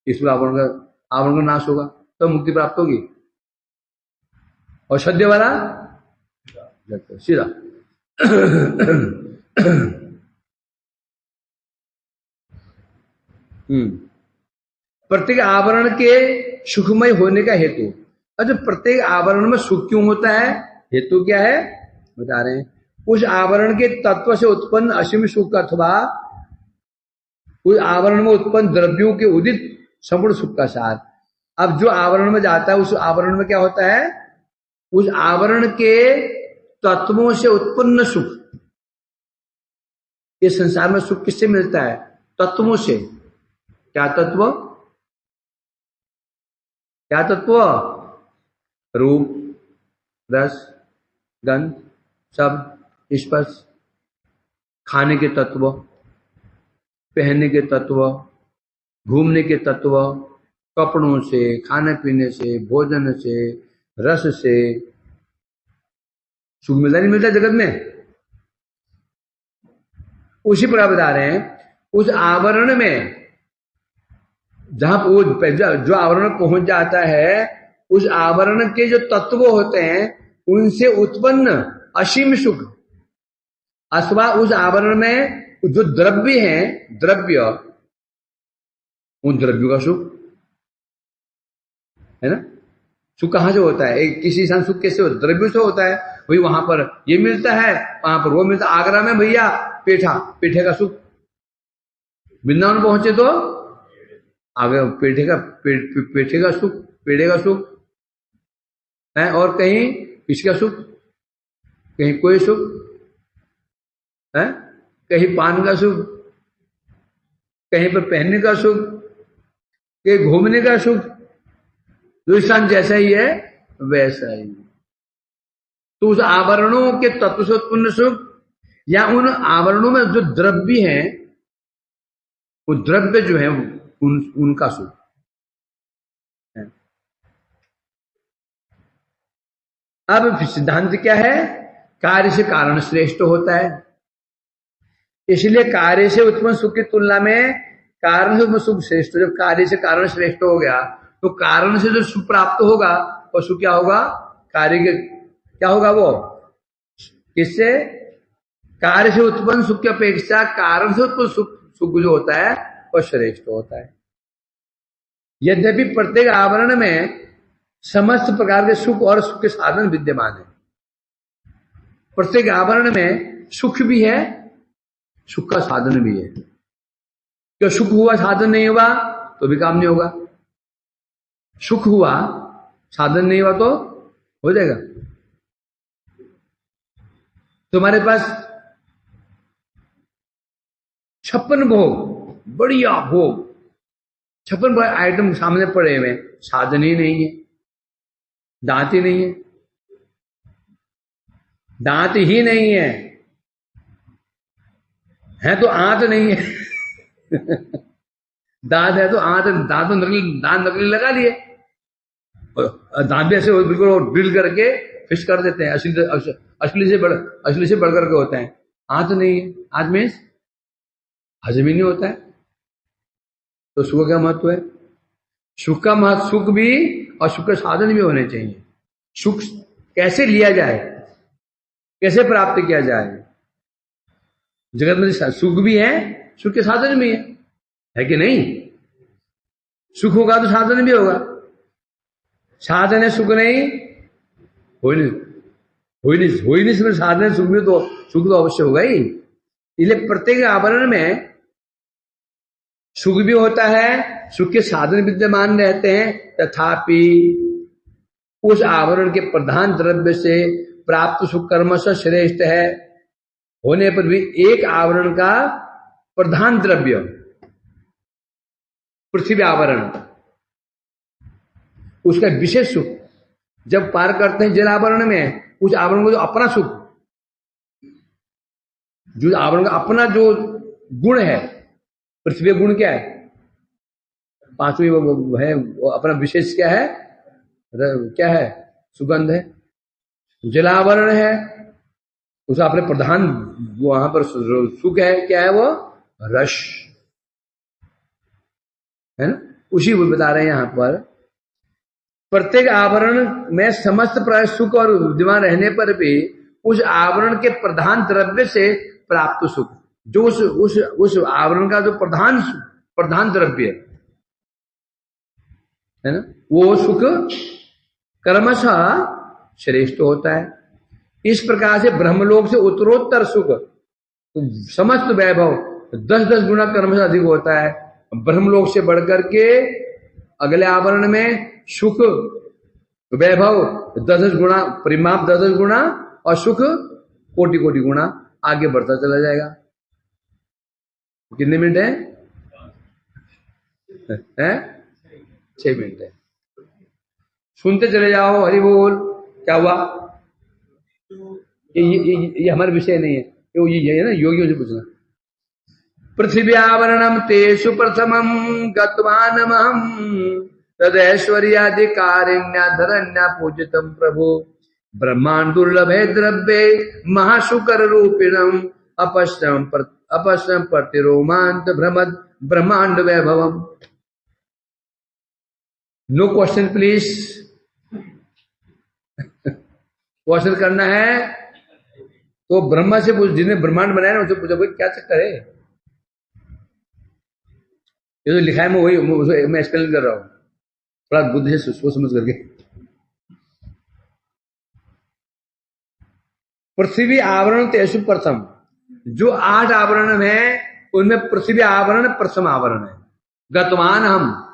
इस आवरण का नाश होगा, तो मुक्ति प्राप्त होगी। और सद्य वाला सीधा प्रत्येक आवरण के सुखमय होने का हेतु। अच्छा, प्रत्येक आवरण में सुख क्यों होता है, हेतु क्या है बता रहे हैं। उस आवरण के तत्व से उत्पन्न असीम सुख अथवा उस आवरण में उत्पन्न द्रव्यों के उदित संपूर्ण सुख का सार। अब जो आवरण में जाता है उस आवरण में क्या होता है, उस आवरण के तत्वों से उत्पन्न सुख। इस संसार में सुख किससे मिलता है, तत्वों से। क्या तत्व, क्या तत्व, रूप, रस, गंध, शब्द, स्पर्श, खाने के तत्व, पहनने के तत्व, घूमने के तत्व, कपड़ों से, खाने पीने से, भोजन से, रस से सुख मिलता नहीं मिलता जगत में। उसी पर आप बता रहे हैं उस आवरण में जहां वो जो आवरण पहुंच जाता है, उस आवरण के जो तत्व होते हैं उनसे उत्पन्न असीम सुख, अथवा उस आवरण में जो द्रव्य हैं, द्रव्य, उन द्रव्यों का सुख है ना। सुख कहां से होता है, एक किसी इंसान सुख कैसे होता है, द्रव्यों से होता है। भाई वहां पर ये मिलता है, वहां पर वो मिलता है। आगरा में भैया पेठा, पेठे का सुख। वृंदावन पहुंचे तो आगे पेठे का पेठे का सुख, पेड़े का सुख है। और कहीं किसका सुख, कहीं कोई सुख है, कहीं पान का सुख, कहीं पर पहनने का सुख, कहीं घूमने का सुख। जो इंसान जैसा ही है वैसा ही। तो उस आवरणों के तत्व से उत्पन्न सुख या उन आवरणों में जो द्रव्य हैं, वो द्रव्य जो है उनका सुख है। अब सिद्धांत क्या है, कार्य से कारण श्रेष्ठ होता है। इसलिए कार्य से उत्पन्न सुख की तुलना में कारण से उत्पन्न सुख श्रेष्ठ। जब कार्य से कारण श्रेष्ठ हो गया तो कारण से जो सुख प्राप्त होगा वो सुख क्या होगा, कार्य के क्या होगा, वो किससे, कार्य से उत्पन्न सुख की अपेक्षा कारण से उत्पन्न सुख जो होता है वह श्रेष्ठ होता है। यद्यपि प्रत्येक आवरण में समस्त प्रकार के सुख और सुख के साधन विद्यमान है। प्रत्येक आवरण में सुख भी है, सुख का साधन भी है। क्यों, सुख हुआ साधन नहीं हुआ तो भी काम नहीं होगा। सुख हुआ साधन नहीं हुआ तो हो जाएगा। तुम्हारे पास 56 भोग, बढ़िया भोग, 56 आइटम सामने पड़े हुए, साधन ही नहीं है, दांत ही नहीं है, दांत ही नहीं है तो आंत नहीं है। दांत है तो आंत, दांत नकली लगा लिए, दांत भी ऐसे बिल्कुल ड्रिल करके फिश कर देते हैं। असली से बढ़ करके होते हैं। आंत नहीं है, आंत में हजम ही नहीं होता है। तो सुख का महत्व है। सुख का महत्व, सुख भी और सुख के साधन भी होने चाहिए। सुख कैसे लिया जाए, कैसे प्राप्त किया जाए। जगत में सुख भी है, सुख के साधन भी है कि नहीं। सुख होगा तो साधन भी होगा, साधन है सुख नहीं, हो ही नहीं साधन है, सुख तो अवश्य होगा ही। इसलिए प्रत्येक आवरण में सुख भी होता है, सुख के साधन विद्यमान रहते हैं। तथापि उस आवरण के प्रधान द्रव्य से प्राप्त सुख कर्मशः श्रेष्ठ है होने पर भी एक आवरण का प्रधान द्रव्य पृथ्वी आवरण, उसका विशेष सुख जब पार करते हैं जल आवरण में, उस आवरण को जो अपना सुख, जो आवरण का अपना जो गुण है, पृथ्वी गुण क्या है, पांचवी वो है, वो अपना विशेष क्या है, क्या है, सुगंध है। जलावरण है, उसका अपने प्रधान वहां पर सुख है, क्या है वो, रस है ना। उसी वो बता रहे हैं यहां पर, प्रत्येक आवरण में समस्त प्राय सुख और विद्यमान रहने पर भी उस आवरण के प्रधान द्रव्य से प्राप्त सुख, जो उस आवरण का जो प्रधान द्रव्य है ना, वो सुख कर्मशः श्रेष्ठ होता है। इस प्रकार से ब्रह्मलोक से उत्तरोत्तर सुख, समस्त वैभव 10-10 गुना कर्मशः अधिक होता है। ब्रह्मलोक से बढ़कर के अगले आवरण में सुख वैभव 10-10 गुना, परिमाप 10-10 गुना, और सुख कोटि गुना आगे बढ़ता चला जाएगा। कितने मिनट है? 6 मिनट है। सुनते चले जाओ। हरि बोल। क्या हुआ? ये हमारा विषय नहीं है, ये है ना, योगियों से पूछना। पृथ्वी आवरणम तेषु प्रथमम गत्वानमहं तदैश्वर्याधिकारिण्या धरण्या पूजितम प्रभु ब्रह्मांड दुर्लभे द्रव्ये महाशुकर रूपिणम अपश्यम प्रतिरोमांत भ्रमद ब्रह्मांड वैभवम। No question please. क्वेश्चन करना है तो ब्रह्मा से पूछ, जिसने ब्रह्मांड बनाया ना, उससे पूछो भाई क्या चक्कर है। ये जो लिखा है मैं वही मैं एक्सप्लेन कर रहा हूं, थोड़ा बुद्धि से सोच समझ करके। पृथ्वी आवरण तेषु प्रथम, जो 8 आवरण है उनमें पृथ्वी आवरण प्रथम आवरण है। गतवान हम,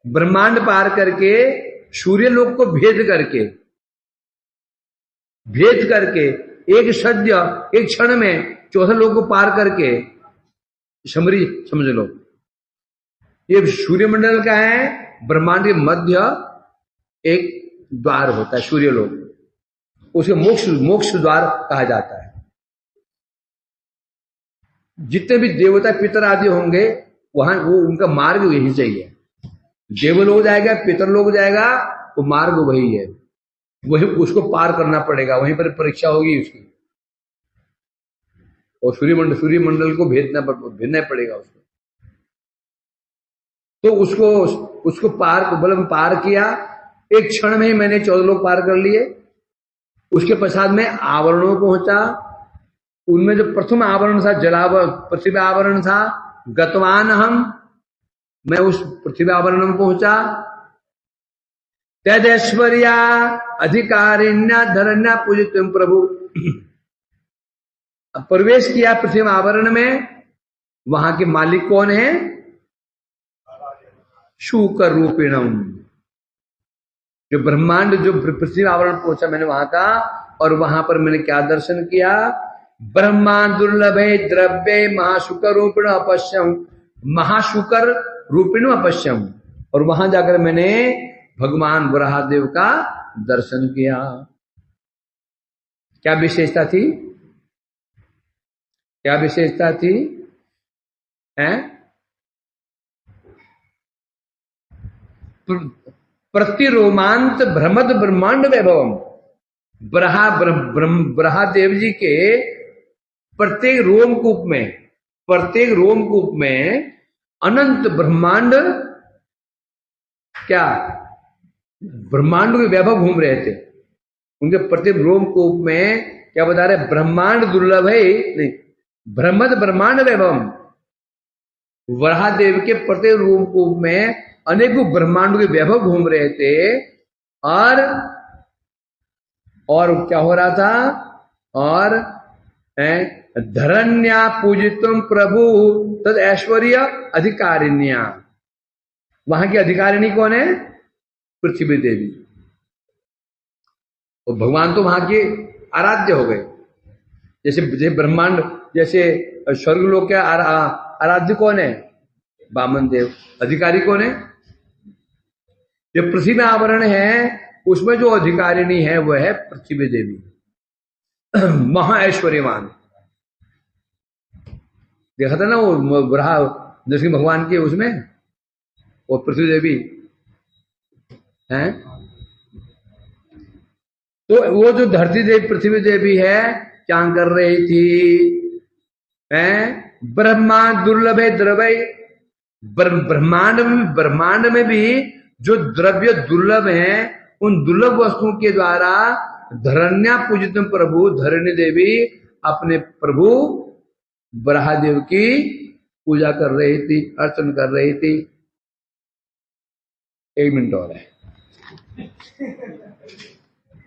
ब्रह्मांड पार करके सूर्य लोक को भेद करके एक सद्य एक क्षण में 14 लोक को पार करके समरी समझ लो। ये सूर्यमंडल का है, ब्रह्मांड के मध्य एक द्वार होता है सूर्य लोक, उसे मोक्ष द्वार कहा जाता है। जितने भी देवता पितर आदि होंगे वहां वो उनका मार्ग यही चाहिए। देवलोक जाएगा, पितरलोक जाएगा, वो मार्ग वही है, वही उसको पार करना पड़ेगा, वहीं पर परीक्षा होगी उसकी। और सूर्यमंडल को भेजना पड़ेगा उसको। तो उसको पार किया एक क्षण में ही। मैंने 14 लोग पार कर लिए। उसके पश्चात में आवरणों पहुंचा। उनमें जो प्रथम आवरण था पृथ्वी आवरण था, गतवान हम, मैं उस पृथ्वी आवरण में पहुंचा। तदैश्वर्या अधिकारिण्या धरण्या पूजितम प्रभु, प्रवेश किया पृथ्वी आवरण में। वहां के मालिक कौन है? शुकर रूपिणम। जो ब्रह्मांड, जो पृथ्वी आवरण पहुंचा मैंने वहां का, और वहां पर मैंने क्या दर्शन किया? ब्रह्मांड दुर्लभे द्रव्य महाशुकर रूपिण अपश्यम, महाशुकर रूपिण अपश्यम। और वहां जाकर मैंने भगवान वराहदेव का दर्शन किया। क्या विशेषता थी? क्या विशेषता थी? प्रतिरोमांत भ्रमद ब्रह्मांड वैभवम। ब्रहादेव जी के प्रत्येक रोमकूप में अनंत ब्रह्मांड, क्या ब्रह्मांड के वैभव घूम रहे थे। उनके प्रत्येक रोमकूप में क्या बता रहे? ब्रह्मांड दुर्लभ है, नहीं, ब्रह्मद ब्रह्मांड वैभवम। वराहदेव के प्रत्येक रोमकूप में अनेकों ब्रह्मांड के वैभव घूम रहे थे। और क्या हो रहा था? और धरण्या पूजितम प्रभु तद ऐश्वर्य अधिकारिण्या। वहां की अधिकारिणी कौन है? पृथ्वी देवी। और भगवान तो वहां के आराध्य हो गए। जैसे ब्रह्मांड, जैसे स्वर्गलोक के आराध्य कौन है? वामन देव। अधिकारी कौन है? जो पृथ्वी आवरण है उसमें जो अधिकारिणी है वह है पृथ्वी देवी, महा ऐश्वर्यवान। देखा था ना वो ब्रहा नरसिंह भगवान के उसमें, वो पृथ्वी देवी हैं। तो वो जो धरती देवी पृथ्वी देवी है, क्या कर रही थी? ब्रह्मांड दुर्लभ द्रव्य। ब्रह्मांड में भी जो द्रव्य दुर्लभ हैं, उन दुर्लभ वस्तुओं के द्वारा धरण्या पूजितम प्रभु, धरणी देवी अपने प्रभु बराहदेव की पूजा कर रही थी, अर्चन कर रही थी। 1 मिनट और है,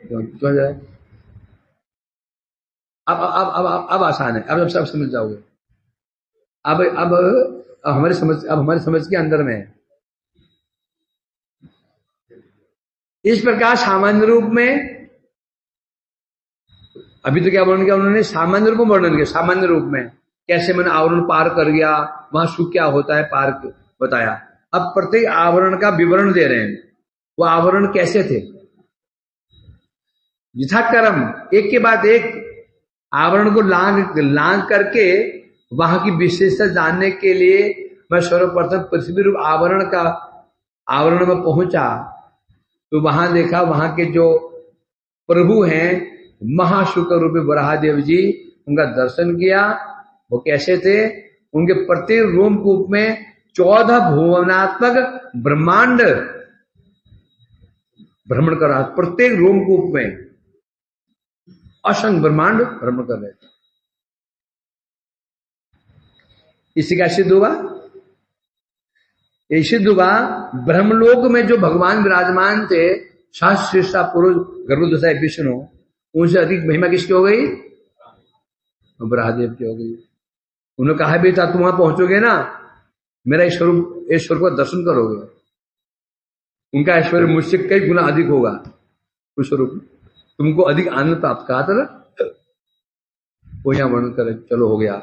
क्यों जाए? अब आसान है, अब सब समझ जाओगे। अब हमारी समझ के अंदर में है। इस प्रकार सामान्य रूप में, अभी तो क्या वर्णन किया उन्होंने? सामान्य रूप में वर्णन किया। सामान्य रूप में कैसे मैंने आवरण पार कर गया, वहां सुख क्या होता है पार बताया। अब प्रत्येक आवरण का विवरण दे रहे हैं। वो आवरण कैसे थे? यथाक्रम एक के बाद एक आवरण को लांग करके वहां की विशेषता जानने के लिए मैं सर्वप्रथम पृथ्वी रूप आवरण में पहुंचा। तो वहां देखा, वहां के जो प्रभु हैं महाशुक्र रूपी वराहदेव जी, उनका दर्शन किया। वो कैसे थे? उनके प्रत्येक रोमकूप में 14 भुवनात्मक ब्रह्मांड भ्रमण कर रहा। प्रत्येक रोमकूप में असंख्य ब्रह्मांड भ्रमण कर रहे थे। इसी का सिद्ध हुआ, ये सिद्ध हुआ ब्रह्मलोक में जो भगवान विराजमान थे, सहस्र पुरुष गर्भोदशाय विष्णु, उनसे अधिक महिमा किसकी हो गई? बराहदेव की हो गई। उन्होंने कहा भी था तुम वहां पहुंचोगे ना, मेरा ईश्वर को दर्शन करोगे, उनका ऐश्वर्य मुझसे कई गुना अधिक होगा, उस स्वरूप तुमको अधिक आनंद प्राप्त। कहा था ना, वो यहां वर्णन करे। चलो हो गया।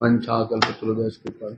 पंचाकल्प के ऊपर